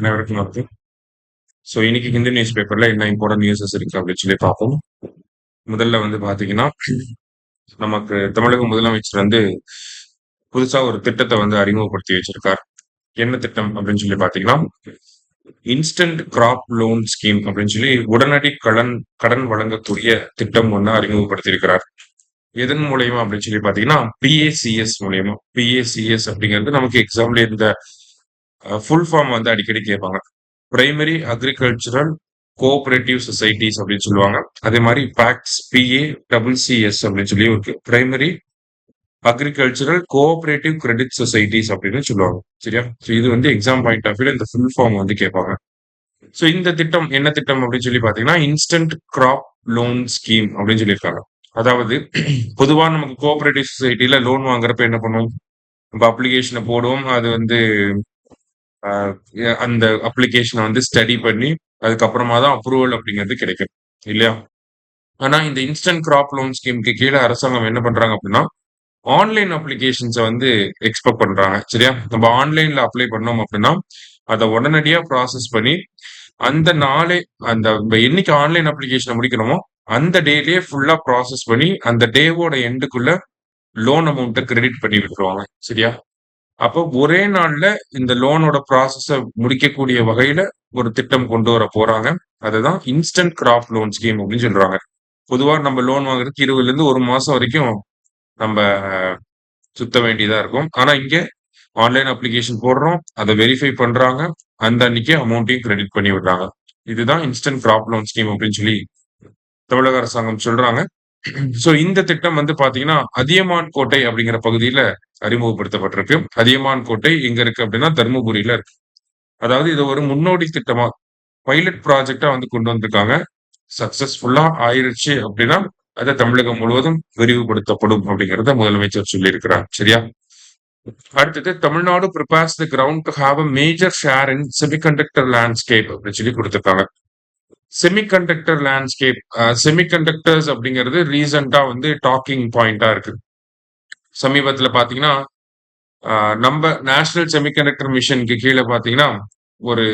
அனைவருக்கும் வணக்கம். ஸோ இன்னைக்கு ஹிந்து நியூஸ் பேப்பர்ல என்ன இம்பார்ட்டன்ட் நியூஸஸ் இருக்கு அப்படின்னு சொல்லி பார்ப்போம். முதல்ல வந்து பாத்தீங்கன்னா, நமக்கு தமிழக முதலமைச்சர் வந்து புதுசா ஒரு திட்டத்தை வந்து அறிமுகப்படுத்தி வச்சிருக்கார். என்ன திட்டம் அப்படின்னு சொல்லி பாத்தீங்கன்னா, இன்ஸ்டன்ட் கிராப் லோன் ஸ்கீம் அப்படின்னு சொல்லி உடனடி கடன் கடன் வழங்கக்கூடிய திட்டம் ஒன்று அறிமுகப்படுத்தி இருக்கிறார். எதன் மூலியமா அப்படின்னு சொல்லி பாத்தீங்கன்னா, பிஏசிஎஸ் மூலியமா. பிஏசிஎஸ் அப்படிங்கிறது நமக்கு எக்ஸாம்ல இந்த ஃபுல் ஃபார்ம் வந்து அடிக்கடி கேட்பாங்க. பிரைமரி அக்ரிகல்ச்சரல் கோஆபரேட்டிவ் சொசைட்டிஸ் அப்படின்னு சொல்லுவாங்க. அதே மாதிரி பேக்ஸ் PACCS அப்படின்னு சொல்லி இருக்கு. Primary agricultural cooperative credit societies அப்படின்னு சொல்லுவாங்க. சரியா? ஸோ இது வந்து எக்ஸாம் பாயிண்ட் ஆஃப் வியூல இந்த ஃபுல் ஃபார்ம் வந்து கேட்பாங்க. ஸோ இந்த திட்டம் என்ன திட்டம் அப்படின்னு சொல்லி பாத்தீங்கன்னா, இன்ஸ்டன்ட் கிராப் லோன் ஸ்கீம் அப்படின்னு சொல்லியிருக்காங்க. அதாவது பொதுவா நமக்கு கோஆபரேட்டிவ் சொசைட்டில லோன் வாங்குறப்ப என்ன பண்ணுவோம்? நம்ம அப்ளிகேஷனை போடுவோம். அது வந்து அந்த அப்ளிகேஷனை வந்து ஸ்டடி பண்ணி அதுக்கப்புறமா தான் அப்ரூவல் அப்படிங்கிறது கிடைக்கும் இல்லையா? ஆனா இந்த இன்ஸ்டன்ட் கிராப் லோன் ஸ்கீமுக்கு கீழே அரசாங்கம் என்ன பண்றாங்க அப்படின்னா, ஆன்லைன் அப்ளிகேஷன்ஸை வந்து எக்ஸ்பெக்ட் பண்றாங்க. சரியா? நம்ம ஆன்லைன்ல அப்ளை பண்ணோம் அப்படின்னா அதை உடனடியா ப்ராசஸ் பண்ணி அந்த நாளே அந்த என்னைக்கு ஆன்லைன் அப்ளிகேஷனை முடிக்கணுமோ அந்த டேலயே ஃபுல்லா ப்ராசஸ் பண்ணி அந்த டேவோட எண்டுக்குள்ள லோன் அமௌண்ட்டை கிரெடிட் பண்ணி விட்டுருவாங்க. சரியா? அப்போ ஒரே நாள்ல இந்த லோனோட ப்ராசஸ முடிக்கக்கூடிய வகையில ஒரு திட்டம் கொண்டு வர போறாங்க. அதுதான் இன்ஸ்டன்ட் கிராப் லோன் ஸ்கீம் அப்படின்னு சொல்றாங்க. பொதுவா நம்ம லோன் வாங்குறதுக்கு 20ல இருந்து 1 மாசம் வரைக்கும் நம்ம சுத்த வேண்டியதா இருக்கும். ஆனா இங்க ஆன்லைன் அப்ளிகேஷன் போடுறோம், அதை வெரிஃபை பண்றாங்க, அந்த அன்னைக்கே அமௌண்ட்டையும் கிரெடிட் பண்ணி விடுறாங்க. இதுதான் இன்ஸ்டன்ட் கிராப் லோன் ஸ்கீம் அப்படின்னு சொல்லி தமிழக அரசாங்கம் சொல்றாங்க. சோ இந்த திட்டம் வந்து பாத்தீங்கன்னா, அதியமான் கோட்டை அப்படிங்கிற பகுதியில அறிமுகப்படுத்தப்பட்டிருக்கு. அதியமான் கோட்டை எங்க இருக்கு அப்படின்னா தர்மபுரியில இருக்கு. அதாவது இது ஒரு முன்னோடி திட்டமா பைலட் ப்ராஜெக்டா வந்து கொண்டு வந்திருக்காங்க. சக்சஸ்ஃபுல்லா ஆயிருச்சு அப்படின்னா அது தமிழகம் முழுவதும் விரிவுபடுத்தப்படும் அப்படிங்கறத முதலமைச்சர் சொல்லியிருக்கிறார். சரியா? அடுத்தது Tamil Nadu prepares the ground to have a major share in semiconductor landscape அப்படின்னு சொல்லி கொடுத்திருக்காங்க. செமிகண்டக்டர் லேண்ட்ஸ்கேப் செமிகண்டக்டர்ஸ் அப்படிங்கிறது ரீசெண்டா வந்து டாக்கிங் பாயிண்டா இருக்கு. சமீபத்துல பாத்தீங்கன்னா நம்ம நேஷனல் செமிகண்டக்டர் மிஷனுக்கு கீழே பாத்தீங்கன்னா ஒரு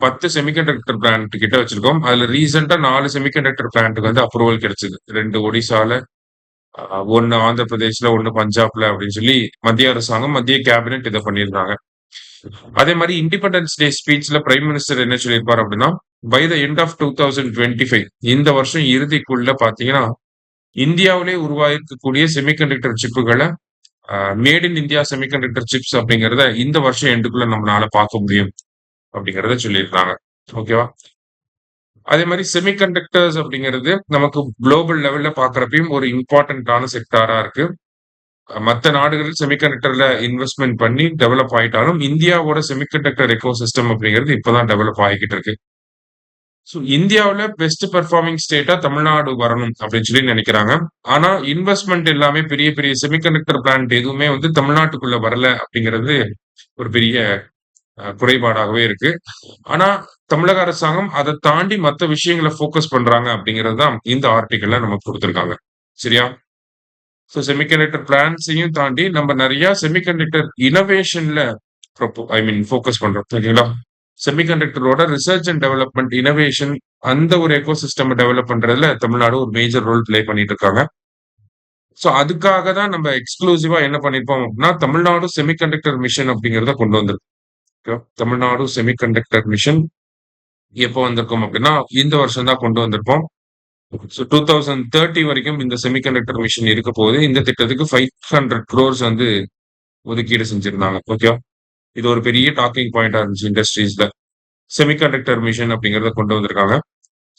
10 செமிகண்டக்டர் பிளான்ட் கிட்ட வச்சிருக்கோம். அதுல ரீசெண்டா 4 செமிகண்டக்டர் பிளான்ட்டுக்கு வந்து அப்ரூவல் கிடைச்சது. 2 ஒடிசால, 1 ஆந்திர பிரதேஷ்ல, 1 பஞ்சாப்ல அப்படின்னு சொல்லி மத்திய அரசாங்கம், மத்திய கேபினெட் இதை பண்ணியிருந்தாங்க. அதே மாதிரி இண்டிபெண்டன்ஸ் டே ஸ்பீச்ல பிரைம் மினிஸ்டர் என்ன சொல்லியிருப்பார் அப்படின்னா, பை த எண்ட் ஆஃப் 2025 இந்த வருஷம் இறுதிக்குள்ள பாத்தீங்கன்னா இந்தியாவிலே உருவாயிருக்கக்கூடிய செமிகண்டக்டர் சிப்புகளை made in India semiconductor chips அப்படிங்கறத இந்த வருஷம் எண்டுக்குள்ள நம்மளால பார்க்க முடியும் அப்படிங்கறத சொல்லியிருக்காங்க. ஓகேவா? அதே மாதிரி செமிகண்டக்டர்ஸ் அப்படிங்கிறது நமக்கு குளோபல் லெவல்ல பாக்குறப்பையும் ஒரு இம்பார்ட்டன்டான செக்டாரா இருக்கு. மற்ற நாடுகளில் செமிகண்டக்டர்ல இன்வெஸ்ட்மெண்ட் பண்ணி டெவலப் ஆயிட்டாலும் இந்தியாவோட செமிகண்டக்டர் எக்கோசிஸ்டம் அப்படிங்கிறது இப்பதான் டெவலப் ஆகிக்கிட்டு இருக்கு. ஸோ இந்தியாவில் பெஸ்ட் பெர்ஃபார்மிங் ஸ்டேட்டா தமிழ்நாடு வரணும் அப்படின்னு சொல்லி நினைக்கிறாங்க. ஆனா இன்வெஸ்ட்மெண்ட் எல்லாமே பெரிய பெரிய செமிகண்டக்டர் பிளான்ட் எதுவுமே வந்து தமிழ்நாட்டுக்குள்ள வரல அப்படிங்கிறது ஒரு பெரிய குறைபாடாகவே இருக்கு. ஆனா தமிழக அரசாங்கம் அதை தாண்டி மற்ற விஷயங்களை ஃபோக்கஸ் பண்றாங்க அப்படிங்கிறது தான் இந்த ஆர்டிக்கல்ல நமக்கு கொடுத்திருக்காங்க. சரியா? ஸோ செமிகண்டக்டர் பிளான்ட்ஸையும் தாண்டி நம்ம நிறைய செமிகண்டக்டர் இனோவேஷன்ல ஃபோக்கஸ் பண்றோம். சரிங்களா? செமிகண்டக்டரோட ரிசர்ச் அண்ட் டெவலப்மெண்ட் இனோவேஷன் அந்த ஒரு எக்கோசிஸ்டம் டெவலப் பண்றதுல தமிழ்நாடு ஒரு மேஜர் ரோல் பிளே பண்ணிட்டு இருக்காங்க. சோ அதுக்காக தான் நம்ம எக்ஸ்க்ளூசிவா என்ன பண்ணிருப்போம் அப்படின்னா தமிழ்நாடு செமிகண்டக்டர் மிஷன் அப்படிங்கறத கொண்டு வந்திருக்கோம். தமிழ்நாடு செமிகண்டக்டர் மிஷன் எப்போ வந்திருக்கோம் அப்படின்னா இந்த வருஷம் தான் கொண்டு வந்திருப்போம். ஸோ 2030 வரைக்கும் இந்த செமிகண்டக்டர் மிஷன் இருக்க போகுது. இந்த திட்டத்துக்கு 500 crores வந்து ஒதுக்கீடு செஞ்சிருந்தாங்க. ஓகேவா? இது ஒரு பெரிய டாக்கிங் பாயிண்டா இருந்துச்சு இண்டஸ்ட்ரீஸ்ல. செமிகண்டக்டர் மிஷன் அப்படிங்கறத கொண்டு வந்திருக்காங்க.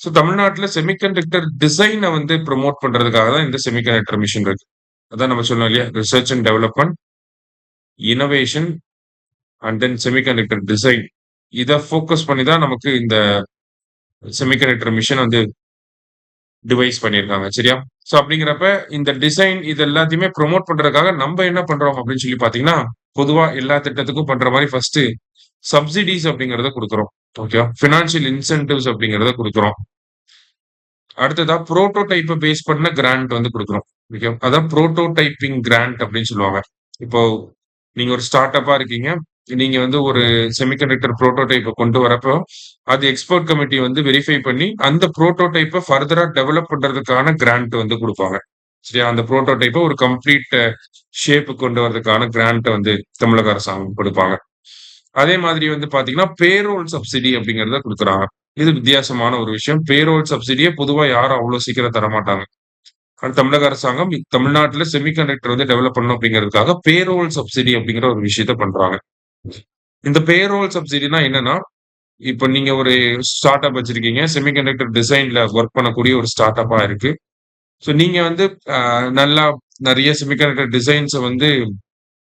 ஸோ தமிழ்நாட்டுல செமிகண்டக்டர் டிசைனை வந்து ப்ரொமோட் பண்றதுக்காக தான் இந்த செமிகண்டக்டர் மிஷன் இருக்கு. அதான் நம்ம சொன்னோம் இல்லையா? Research and development, innovation and then semiconductor design. இதை ஃபோக்கஸ் பண்ணி தான் நமக்கு இந்த செமிகண்டக்டர் மிஷன் வந்து டிவைஸ் பண்ணியிருக்காங்க. சரியா? ஸோ அப்படிங்கிறப்ப இந்த டிசைன் இது எல்லாத்தையுமே ப்ரொமோட் பண்றதுக்காக நம்ம என்ன பண்றோம் அப்படின்னு சொல்லி பாத்தீங்கன்னா, பொதுவா எல்லா திட்டத்துக்கும் பண்ற மாதிரி ஃபர்ஸ்ட் சப்சிடிஸ் அப்படிங்கறத கொடுக்குறோம். ஓகேவா? பினான்சியல் இன்சென்டிவ்ஸ் அப்படிங்கறத கொடுக்குறோம். அடுத்ததா புரோட்டோடைப்பை பேஸ் பண்ண கிராண்ட் வந்து கொடுக்குறோம். ஓகே, அதான் புரோட்டோடைப்பிங் கிராண்ட் அப்படின்னு சொல்லுவாங்க. இப்போ நீங்க ஒரு ஸ்டார்ட் அப்பா இருக்கீங்க, நீங்க வந்து ஒரு செமிகண்டக்டர் புரோட்டோடைப்ப கொண்டு வரப்போ, அது எக்ஸ்பர்ட் கமிட்டி வந்து வெரிஃபை பண்ணி, அந்த புரோட்டோடைப்ப ஃபர்தரா டெவலப் பண்றதுக்கான கிராண்ட் வந்து குடுப்பாங்க. சரியா? அந்த புரோட்டோடைப்ப ஒரு கம்ப்ளீட் ஷேப்க்கு கொண்டு வரதுக்கான கிராண்ட்ட வந்து தமிழக அரசாங்கம் குடுப்பாங்க. அதே மாதிரி வந்து பார்த்தீங்கன்னா, பேரோல் சப்சிடி அப்படிங்கிறத குடுக்குறாங்க. இது வித்தியாசமான ஒரு விஷயம். பேரோல் சப்சிடிய பொதுவா யாரும் அவ்வளோ சீக்கிரம் தரமாட்டாங்க. ஆனா தமிழக அரசாங்கம் தமிழ்நாட்டுல செமிகண்டக்டர் வந்து டெவலப் பண்ணணும் அப்படிங்கிறதுக்காக பேரோல் சப்சிடி அப்படிங்கிற ஒரு விஷயத்த பண்றாங்க. இந்த பேரோல் சப்சிடினா என்னன்னா, இப்ப நீங்க ஒரு ஸ்டார்ட் அப் வச்சிருக்கீங்க. செமிகண்டக்டர் டிசைன்ல வொர்க் பண்ணக்கூடிய ஒரு ஸ்டார்ட் அப்பா இருக்கு. ஸோ நீங்க வந்து அ நல்லா நெறைய செமிகண்டக்டர் டிசைன்ஸ வந்து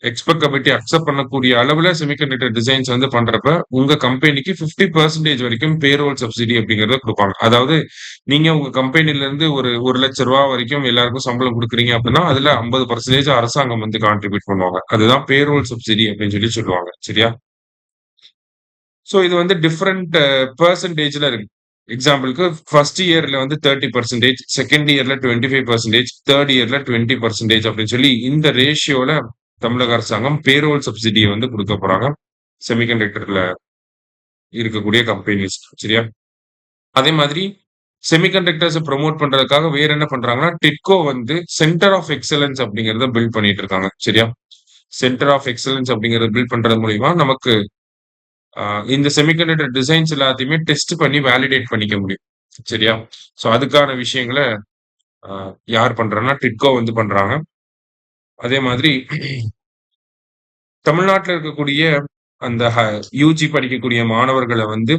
எக்ஸ்பெக்ட் கமிட்டி அக்செப்ட் பண்ணக்கூடிய அளவுல செமிகண்டக்டர் டிசைன்ஸ் வந்து பண்றப்ப, உங்க கம்பெனிக்கு 50% வரைக்கும் பேரோல் சப்சிடி அப்படிங்கிறத குடுப்பாங்க. அதாவது நீங்க உங்க கம்பெனில இருந்து ஒரு ரூ. 1,00,000 வரைக்கும் எல்லாருக்கும் சம்பளம் குடுக்குறீங்க அப்படின்னா, அதுல 50% அரசாங்கம் வந்து கான்ட்ரிபியூட் பண்ணுவாங்க. அதுதான் பேரோல் சப்சிடி அப்படின்னு சொல்லி சொல்லுவாங்க. சரியா? ஸோ இது வந்து டிஃபரெண்ட் பெர்சன்டேஜ்ல இருக்கு. எக்ஸாம்பிள்க்கு ஃபர்ஸ்ட் இயர்ல வந்து 30%, செகண்ட் இயர்ல 25%, தேர்ட் இயர்ல 20% அப்படின்னு சொல்லி இந்த ரேஷியோல தமிழக அரசாங்கம் பேரோல் சப்சிடிய வந்து குடுக்க போறாங்க. செமிகண்டக்டர்ல இருக்கக்கூடிய கம்பெனிஸ். சரியா? அதே மாதிரி செமிகண்டக்டர்ஸ புரமோட் பண்றதுக்காக வேற என்ன பண்றாங்கன்னா, டிட்கோ வந்து சென்டர் ஆஃப் எக்ஸலன்ஸ் அப்படிங்கிறத பில்ட் பண்ணிட்டு இருக்காங்க. சரியா? சென்டர் ஆஃப் எக்ஸலன்ஸ் அப்படிங்கிறத பில்ட் பண்றது மூலியமா நமக்கு அ இந்த செமிகண்டக்டர் டிசைன்ஸ் எல்லாத்தையுமே டெஸ்ட் பண்ணி வேலிடேட் பண்ணிக்க முடியும். சரியா? சோ அதுக்கான விஷயங்கள அ யார் பண்றாங்கன்னா, டிட்கோ வந்து பண்றாங்க. அதே மாதிரி தமிழ்நாட்டுல இருக்கக்கூடிய அந்த யுஜி படிக்கக்கூடிய மாணவர்கள வந்து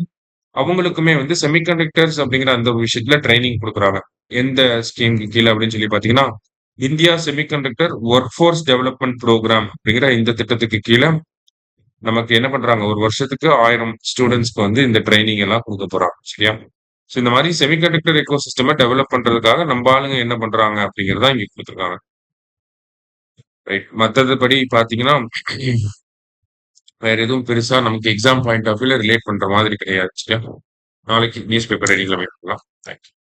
அவங்களுக்குமே வந்து செமிகண்டக்டர்ஸ் அப்படிங்கிற அந்த ஒரு விஷயத்துல ட்ரெய்னிங் குடுக்குறாங்க. எந்த ஸ்கீம்க்கு கீழ அப்படின்னு சொல்லி பார்த்தீங்கன்னா, India semiconductor work force development program அப்படிங்கிற இந்த திட்டத்துக்கு கீழ நமக்கு என்ன பண்றாங்க, ஒரு வருஷத்துக்கு 1000 ஸ்டூடண்ட்ஸ்க்கு வந்து இந்த ட்ரெய்னிங் எல்லாம் குடுக்க போறாங்க. சரியா? சோ இந்த மாரி செமிகண்டக்டர் எக்கோசிஸ்டம டெவலப் பண்றதுக்காக நம்ப ஆளுங்க என்ன பண்றாங்க அப்படிங்கிறத இங்க குடுத்துருக்காங்க. ரைட். மத்தது படி பார்த்தீங்கன்னா, வேற எதுவும் பெருசா நமக்கு எக்ஸாம் பாயிண்ட் ஆஃப் வியூல ரிலேட் பண்ற மாதிரி கிடையாது. சரியா? நாளைக்கு நியூஸ் பேப்பர் ரீடிங்ல மீட் பண்ணலாம். Thank you.